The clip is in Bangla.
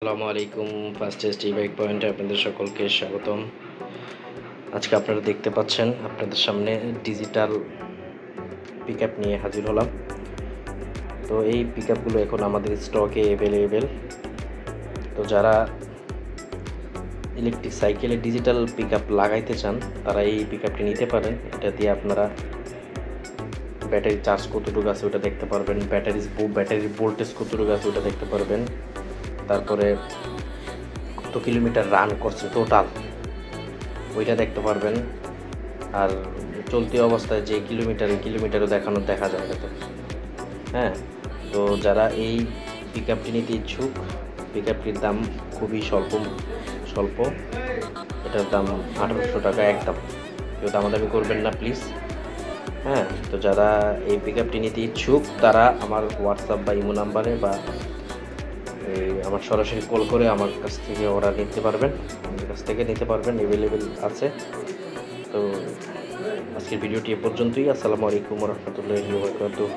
আসসালামু আলাইকুম। ফার্স্টেস্ট ই বাইক পয়েন্টে আপনাদের সকলকে স্বাগতম। আজকে আপনারা দেখতে পাচ্ছেন আপনাদের সামনে ডিজিটাল পিকআপ নিয়ে হাজির হলাম। তো এই পিকআপগুলো এখন আমাদের স্টকে অ্যাভেলেবেল। তো যারা ইলেকট্রিক সাইকেলে ডিজিটাল পিকআপ লাগাইতে চান তারা এই পিকআপটি নিতে পারেন। এটা দিয়ে আপনারা ব্যাটারি চার্জ কতটুকু আছে ওটা দেখতে পারবেন, ব্যাটারির ভোল্টেজ কতটুকু আছে ওটা দেখতে পারবেন, তারপরে কত কিলোমিটার রান করছে টোটাল ওইটা দেখতে পারবেন। আর চলতি অবস্থায় যে কিলোমিটারও দেখা যায় তো। হ্যাঁ, তো যারা এই পিকআপটি নিতে ইচ্ছুক, পিকআপটির দাম খুবই স্বল্প। এটার দাম 1800 টাকা একদম। কেউ দামাদামি করবেন না প্লিজ। হ্যাঁ, তো যারা এই পিকআপটি নিতে ইচ্ছুক তারা আমার হোয়াটসঅ্যাপ বা ইমো নাম্বারে বা আমার সরাসরি কল করে আমার কাছ থেকে অর্ডার নিতে পারবেন, অ্যাভেলেবেল আছে। তো আজকের ভিডিওটি এ পর্যন্তই। আসসালামু আলাইকুম ওয়া রাহমাতুল্লাহি ওয়া বারাকাতুহু।